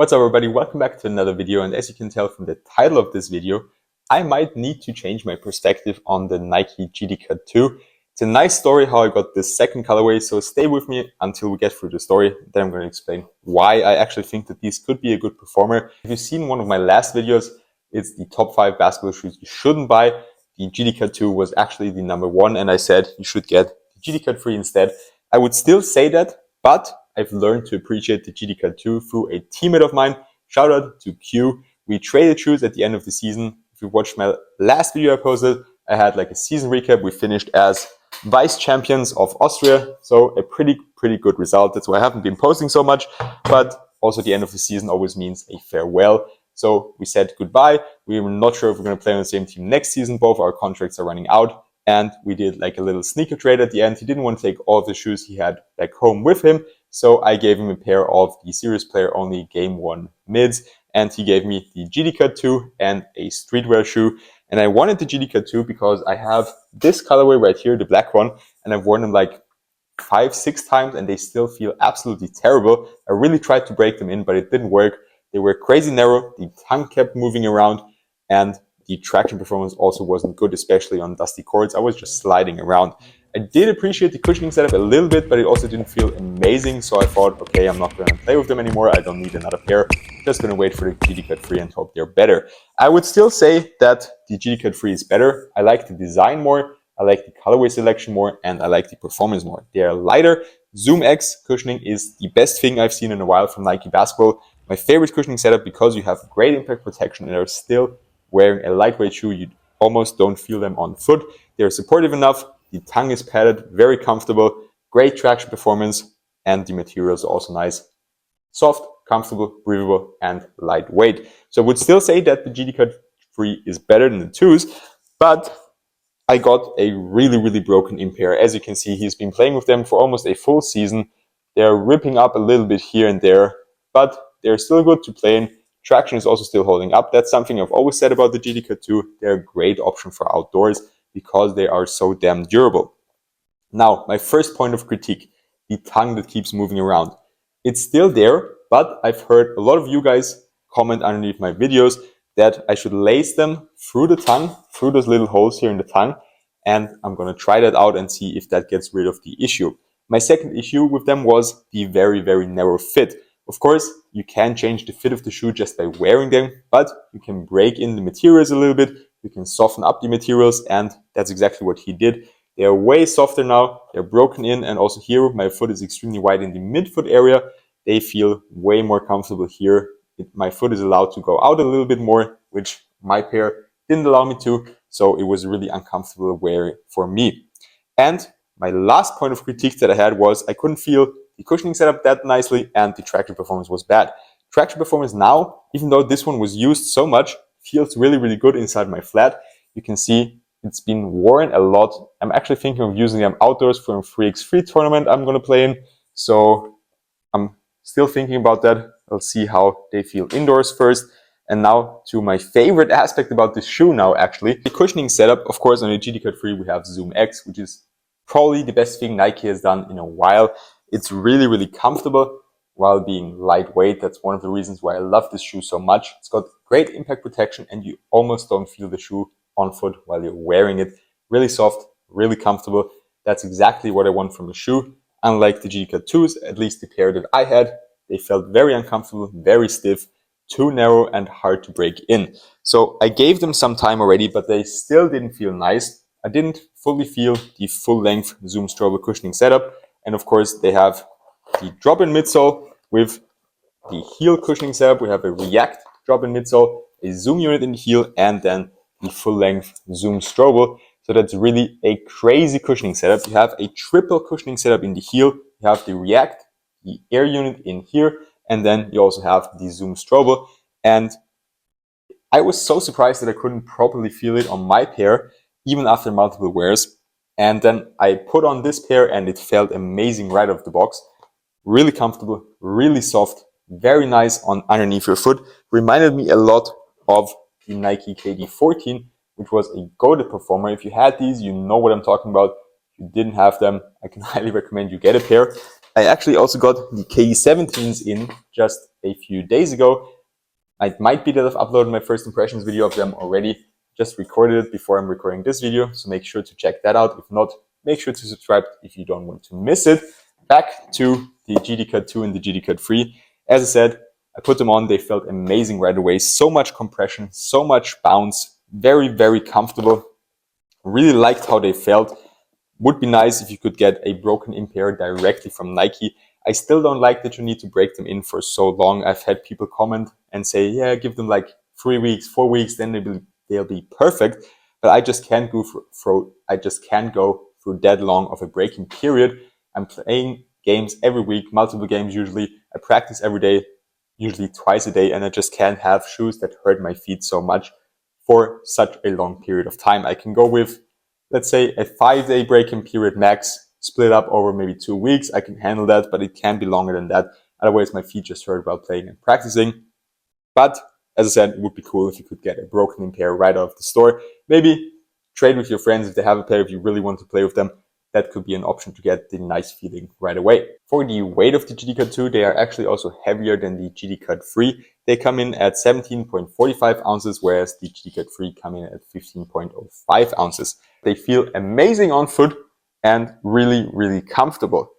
What's up everybody, welcome back to another video, and as you can tell from the title of this video, I might need to change my perspective on the Nike GT Cut 2. It's a nice story how I got this second colorway, so stay with me until we get through the story. Then I'm going to explain why I actually think that these could be a good performer. If you've seen one of my last videos, it's the top 5 basketball shoes you shouldn't buy. The GT Cut 2 was actually the number 1, and I said you should get the GT Cut 3 instead. I would still say that, but I've learned to appreciate the GT Cut 2 through a teammate of mine. Shout out to Q. We traded shoes at the end of the season. If you watched my last video I posted, I had like a season recap. We finished as vice champions of Austria. So a pretty good result. That's why I haven't been posting so much. But also the end of the season always means a farewell. So we said goodbye. We were not sure if we're going to play on the same team next season. Both our contracts are running out. And we did like a little sneaker trade at the end. He didn't want to take all of the shoes he had back home with him. So I gave him a pair of the Series Player Only Game 1 mids, and he gave me the GT Cut 2 and a streetwear shoe. And I wanted the GT Cut 2 because I have this colorway right here, the black one, and I've worn them like 5-6 times and they still feel absolutely terrible. I really tried to break them in, but it didn't work. They were crazy narrow, the tongue kept moving around, and the traction performance also wasn't good, especially on dusty courts. I was just sliding around. I did appreciate the cushioning setup a little bit, but it also didn't feel amazing. So I thought, okay, I'm not going to play with them anymore. I don't need another pair. Just going to wait for the GT Cut 3 and hope they're better. I would still say that the GT Cut 3 is better. I like the design more. I like the colorway selection more, and I like the performance more. They are lighter. ZoomX cushioning is the best thing I've seen in a while from Nike Basketball. My favorite cushioning setup because you have great impact protection and are still wearing a lightweight shoe. You almost don't feel them on foot. They're supportive enough. The tongue is padded, very comfortable, great traction performance, and the materials are also nice. Soft, comfortable, breathable, and lightweight. So I would still say that the GT Cut 3 is better than the 2s, but I got a really broken impair. As you can see, he's been playing with them for almost a full season. They're ripping up a little bit here and there, but they're still good to play in. Traction is also still holding up. That's something I've always said about the GT Cut 2. They're a great option for outdoors because they are so damn durable. Now, my first point of critique, the tongue that keeps moving around. It's still there, but I've heard a lot of you guys comment underneath my videos that I should lace them through the tongue, through those little holes here in the tongue, and I'm going to try that out and see if that gets rid of the issue. My second issue with them was the very narrow fit. Of course, you can change the fit of the shoe just by wearing them, but you can break in the materials a little bit. You can soften up the materials, and that's exactly what he did. They are way softer now. They're broken in, and also here my foot is extremely wide in the midfoot area. They feel way more comfortable here. My foot is allowed to go out a little bit more, which my pair didn't allow me to, so it was really uncomfortable wear for me. And my last point of critique that I had was I couldn't feel the cushioning setup that nicely, and the traction performance was bad. Traction performance now, even though this one was used so much, feels really good inside my flat. You can see it's been worn a lot. I'm actually thinking of using them outdoors for a 3x3 tournament I'm going to play in. So I'm still thinking about that. I'll see how they feel indoors first. And now to my favorite aspect about this shoe now, actually. The cushioning setup, of course, on the GT Cut 3 we have ZoomX, which is probably the best thing Nike has done in a while. It's really comfortable while being lightweight. That's one of the reasons why I love this shoe so much. It's got great impact protection and you almost don't feel the shoe on foot while you're wearing it. Really soft, really comfortable. That's exactly what I want from a shoe. Unlike the GT Cut 2s, at least the pair that I had, they felt very uncomfortable, very stiff, too narrow and hard to break in. So I gave them some time already, but they still didn't feel nice. I didn't fully feel the full length Zoom Strobel cushioning setup. And of course they have the drop-in midsole with the heel cushioning setup. We have a React drop-in midsole, a Zoom unit in the heel, and then the full-length Zoom Strobel. So that's really a crazy cushioning setup. You have a triple cushioning setup in the heel. You have the React, the Air unit in here, and then you also have the Zoom Strobel. And I was so surprised that I couldn't properly feel it on my pair, even after multiple wears. And then I put on this pair and it felt amazing right off the box. Really comfortable, really soft, very nice on underneath your foot. Reminded me a lot of the Nike KD14, which was a goated performer. If you had these, you know what I'm talking about. If you didn't have them, I can highly recommend you get a pair. I actually also got the KE17s in just a few days ago. It might be that I've uploaded my first impressions video of them already. Just recorded it before I'm recording this video, so make sure to check that out. If not, make sure to subscribe if you don't want to miss it. Back to the GD Cut 2 and the GD Cut 3. As I said, I put them on. They felt amazing right away. So much compression, so much bounce. Very, very comfortable. Really liked how they felt. Would be nice if you could get a broken in pair directly from Nike. I still don't like that you need to break them in for so long. I've had people comment and say, yeah, give them like 3 weeks, 4 weeks, then they'll be perfect. But I just can't go through that long of a breaking period. I'm playing games every week, multiple games usually. I practice every day, usually twice a day, and I just can't have shoes that hurt my feet so much for such a long period of time. I can go with, let's say, a 5-day break-in period max, split up over maybe 2 weeks. I can handle that, but it can be longer than that. Otherwise, my feet just hurt while playing and practicing. But as I said, it would be cool if you could get a broken in pair right out of the store. Maybe trade with your friends if they have a pair, if you really want to play with them. That could be an option to get the nice feeling right away. For the weight of the GD Cut 2, they are actually also heavier than the GD Cut 3. They come in at 17.45 ounces, whereas the GD Cut 3 come in at 15.05 ounces. They feel amazing on foot and really, really comfortable.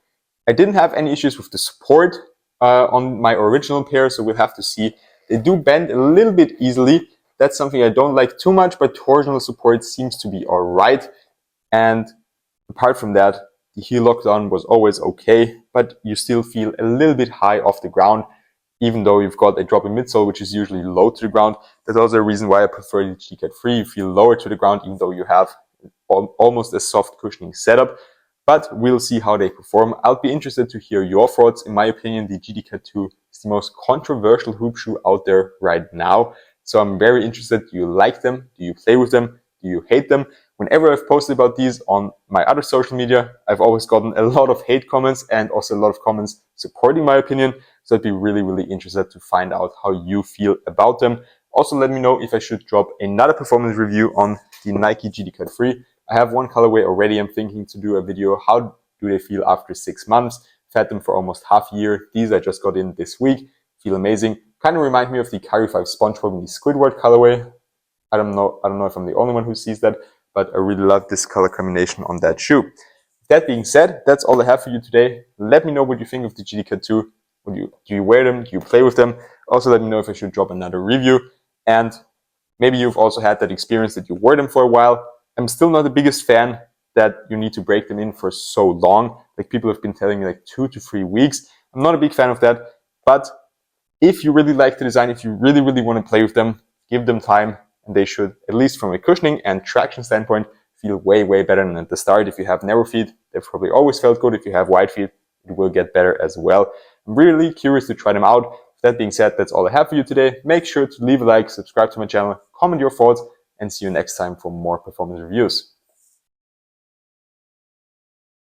I didn't have any issues with the support on my original pair, so we'll have to see. They do bend a little bit easily. That's something I don't like too much, but torsional support seems to be all right. And apart from that, the heel lockdown was always okay, but you still feel a little bit high off the ground, even though you've got a drop in midsole, which is usually low to the ground. That's also a reason why I prefer the GD Cut 3. You feel lower to the ground, even though you have almost a soft cushioning setup. But we'll see how they perform. I'll be interested to hear your thoughts. In my opinion, the GD Cut 2 is the most controversial hoop shoe out there right now. So I'm very interested. Do you like them? Do you play with them? Do you hate them? Whenever I've posted about these on my other social media, I've always gotten a lot of hate comments and also a lot of comments supporting my opinion. So I'd be really, really interested to find out how you feel about them. Also, let me know if I should drop another performance review on the Nike GD Cut 3. I have one colorway already. I'm thinking to do a video. How do they feel after 6 months? I've had them for almost half a year. These I just got in this week. Feel amazing. Kind of remind me of the Kyrie 5 SpongeBob and the Squidward colorway. I don't know if I'm the only one who sees that, but I really love this color combination on that shoe. That being said, that's all I have for you today. Let me know what you think of the GD Cut 2. Do you wear them? Do you play with them? Also, let me know if I should drop another review. And maybe you've also had that experience that you wore them for a while. I'm still not the biggest fan that you need to break them in for so long. Like people have been telling me like 2 to 3 weeks. I'm not a big fan of that. But if you really like the design, if you really, really want to play with them, give them time. And they should, at least from a cushioning and traction standpoint, feel way, way better than at the start. If you have narrow feet, they've probably always felt good. If you have wide feet, it will get better as well. I'm really curious to try them out. That being said, that's all I have for you today. Make sure to leave a like, subscribe to my channel, comment your thoughts, and see you next time for more performance reviews.